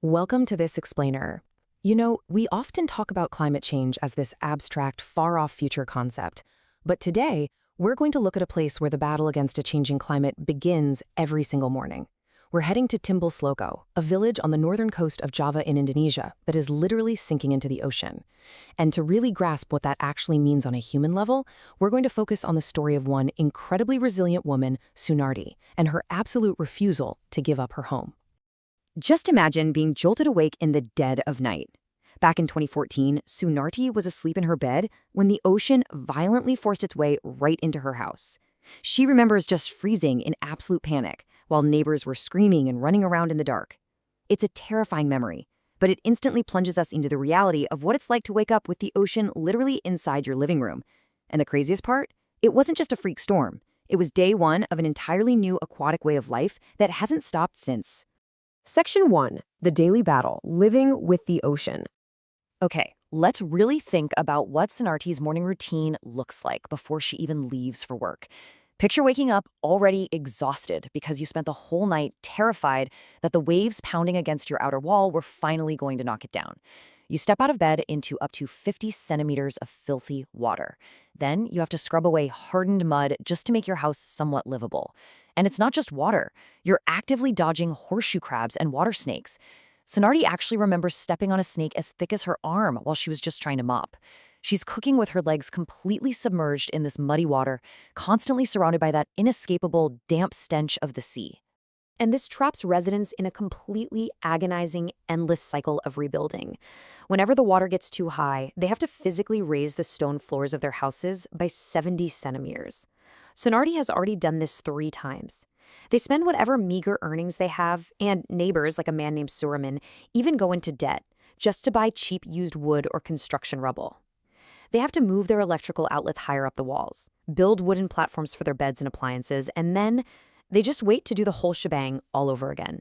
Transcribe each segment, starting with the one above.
Welcome to this explainer. You know, we often talk about climate change as this abstract, far-off future concept. But today, we're going to look at a place where the battle against a changing climate begins every single morning. We're heading to Timbulsloko, a village on the northern coast of Java in Indonesia that is literally sinking into the ocean. And to really grasp what that actually means on a human level, we're going to focus on the story of one incredibly resilient woman, Sunardi, and her absolute refusal to give up her home. Just imagine being jolted awake in the dead of night. Back in 2014, Sunarti was asleep in her bed when the ocean violently forced its way right into her house. She remembers just freezing in absolute panic while neighbors were screaming and running around in the dark. It's a terrifying memory, but it instantly plunges us into the reality of what it's like to wake up with the ocean literally inside your living room. And the craziest part? It wasn't just a freak storm. It was day one of an entirely new aquatic way of life that hasn't stopped since. Section 1. The Daily Battle, Living with the Ocean. Okay, let's really think about what Sunarti's morning routine looks like before she even leaves for work. Picture waking up already exhausted because you spent the whole night terrified that the waves pounding against your outer wall were finally going to knock it down. You step out of bed into up to 50 centimeters of filthy water. Then you have to scrub away hardened mud just to make your house somewhat livable. And it's not just water. You're actively dodging horseshoe crabs and water snakes. Sunardi actually remembers stepping on a snake as thick as her arm while she was just trying to mop. She's cooking with her legs completely submerged in this muddy water, constantly surrounded by that inescapable, damp stench of the sea. And this traps residents in a completely agonizing, endless cycle of rebuilding. Whenever the water gets too high, they have to physically raise the stone floors of their houses by 70 centimeters. Sunardi has already done this 3 times. They spend whatever meager earnings they have, and neighbors, like a man named Suraman, even go into debt just to buy cheap used wood or construction rubble. They have to move their electrical outlets higher up the walls, build wooden platforms for their beds and appliances, and then they just wait to do the whole shebang all over again.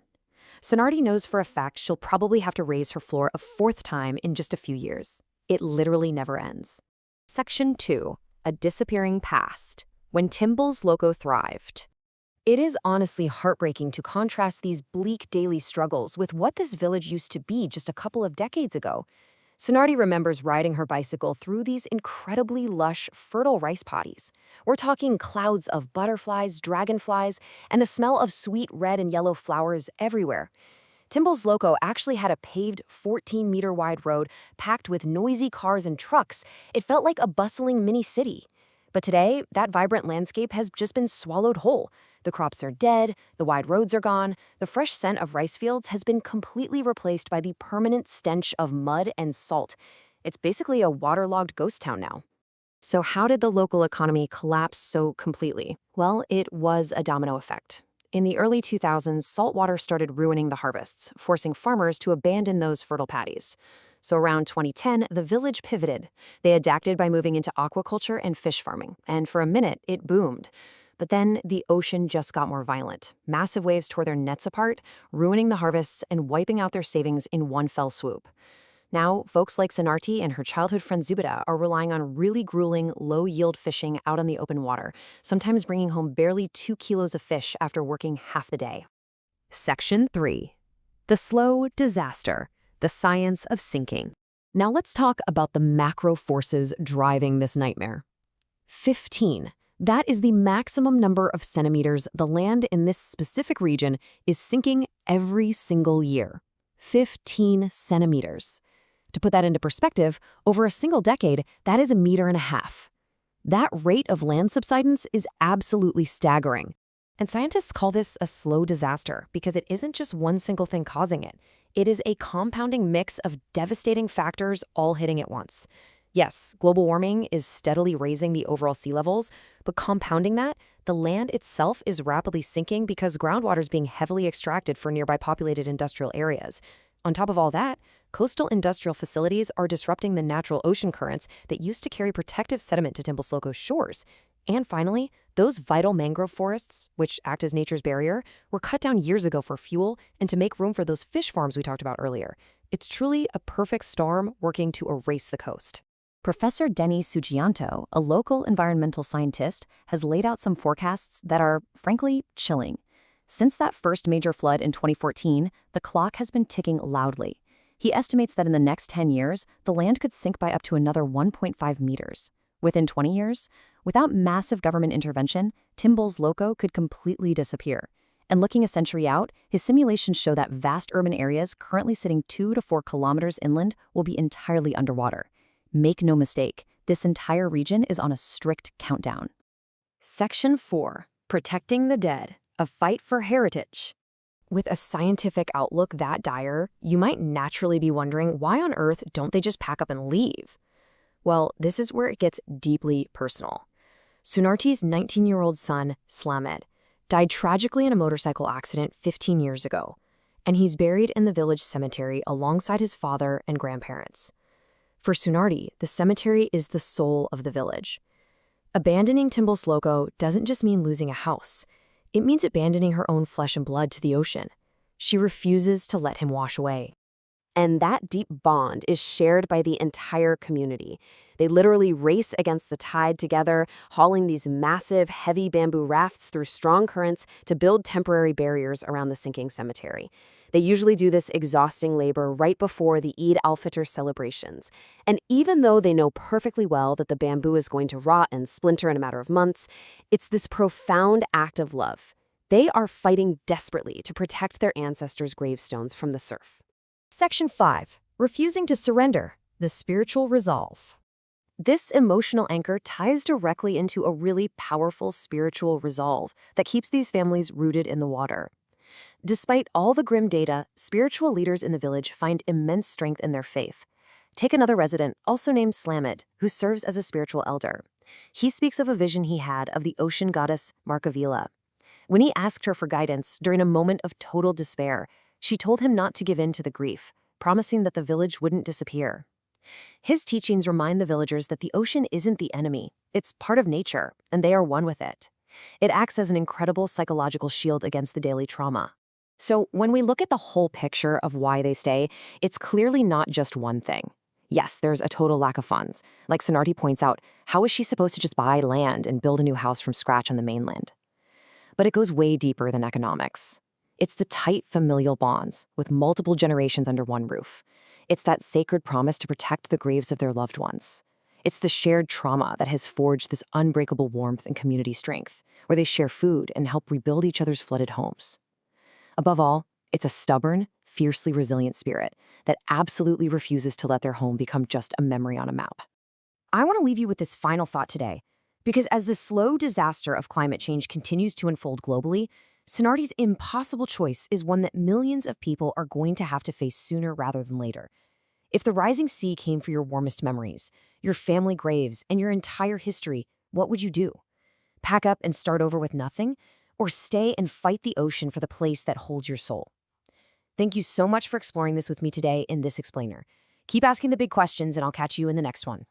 Sunardi knows for a fact she'll probably have to raise her floor a 4th time in just a few years. It literally never ends. Section 2. A Disappearing Past, When Timbulsloko Thrived. It is honestly heartbreaking to contrast these bleak daily struggles with what this village used to be just a couple of decades ago. Sunardi remembers riding her bicycle through these incredibly lush, fertile rice paddies. We're talking clouds of butterflies, dragonflies, and the smell of sweet red and yellow flowers everywhere. Timbulsloko actually had a paved 14-meter-wide road packed with noisy cars and trucks. It felt like a bustling mini-city. But today, that vibrant landscape has just been swallowed whole. The crops are dead, the wide roads are gone, the fresh scent of rice fields has been completely replaced by the permanent stench of mud and salt. It's basically a waterlogged ghost town now. So how did the local economy collapse so completely? Well, it was a domino effect. In the early 2000s, saltwater started ruining the harvests, forcing farmers to abandon those fertile paddies. So around 2010, the village pivoted. They adapted by moving into aquaculture and fish farming, and for a minute, it boomed. But then the ocean just got more violent. Massive waves tore their nets apart, ruining the harvests and wiping out their savings in one fell swoop. Now, folks like Sunarti and her childhood friend Zubida are relying on really grueling, low-yield fishing out on the open water, sometimes bringing home barely 2 kilos of fish after working half the day. Section 3. The Slow Disaster, the Science of Sinking. Now let's talk about the macro forces driving this nightmare. 15. That is the maximum number of centimeters the land in this specific region is sinking every single year. 15 centimeters. To put that into perspective, over a single decade, that is 1.5 meters. That rate of land subsidence is absolutely staggering. And scientists call this a slow disaster because it isn't just one single thing causing it. It is a compounding mix of devastating factors all hitting at once. Yes, global warming is steadily raising the overall sea levels, but compounding that, the land itself is rapidly sinking because groundwater is being heavily extracted for nearby populated industrial areas. On top of all that, coastal industrial facilities are disrupting the natural ocean currents that used to carry protective sediment to Timbulsloko's shores. And finally, those vital mangrove forests, which act as nature's barrier, were cut down years ago for fuel and to make room for those fish farms we talked about earlier. It's truly a perfect storm working to erase the coast. Professor Denny Sugianto, a local environmental scientist, has laid out some forecasts that are, frankly, chilling. Since that first major flood in 2014, the clock has been ticking loudly. He estimates that in the next 10 years, the land could sink by up to another 1.5 meters. Within 20 years, without massive government intervention, Timbulsloko could completely disappear. And looking a century out, his simulations show that vast urban areas currently sitting 2 to 4 kilometers inland will be entirely underwater. Make no mistake, this entire region is on a strict countdown. Section 4. Protecting the Dead, a Fight for Heritage. With a scientific outlook that dire, you might naturally be wondering why on earth don't they just pack up and leave? Well, this is where it gets deeply personal. Sunarti's 19-year-old son, Slamet, died tragically in a motorcycle accident 15 years ago, and he's buried in the village cemetery alongside his father and grandparents. For Sunarti, the cemetery is the soul of the village. Abandoning Timbulsloko doesn't just mean losing a house. It means abandoning her own flesh and blood to the ocean. She refuses to let him wash away. And that deep bond is shared by the entire community. They literally race against the tide together, hauling these massive, heavy bamboo rafts through strong currents to build temporary barriers around the sinking cemetery. They usually do this exhausting labor right before the Eid al-Fitr celebrations. And even though they know perfectly well that the bamboo is going to rot and splinter in a matter of months, it's this profound act of love. They are fighting desperately to protect their ancestors' gravestones from the surf. Section 5. Refusing to Surrender, the Spiritual Resolve. This emotional anchor ties directly into a really powerful spiritual resolve that keeps these families rooted in the water. Despite all the grim data, spiritual leaders in the village find immense strength in their faith. Take another resident, also named Slamet, who serves as a spiritual elder. He speaks of a vision he had of the ocean goddess Markavila. When he asked her for guidance during a moment of total despair, she told him not to give in to the grief, promising that the village wouldn't disappear. His teachings remind the villagers that the ocean isn't the enemy. It's part of nature, and they are one with it. It acts as an incredible psychological shield against the daily trauma. So when we look at the whole picture of why they stay, it's clearly not just one thing. Yes, there's a total lack of funds. Like Sunarti points out, how is she supposed to just buy land and build a new house from scratch on the mainland? But it goes way deeper than economics. It's the tight familial bonds with multiple generations under one roof. It's that sacred promise to protect the graves of their loved ones. It's the shared trauma that has forged this unbreakable warmth and community strength, where they share food and help rebuild each other's flooded homes. Above all, it's a stubborn, fiercely resilient spirit that absolutely refuses to let their home become just a memory on a map. I want to leave you with this final thought today, because as the slow disaster of climate change continues to unfold globally, Sunarti's impossible choice is one that millions of people are going to have to face sooner rather than later. If the rising sea came for your warmest memories, your family graves, and your entire history, what would you do? Pack up and start over with nothing? Or stay and fight the ocean for the place that holds your soul? Thank you so much for exploring this with me today in This Explainer. Keep asking the big questions, and I'll catch you in the next one.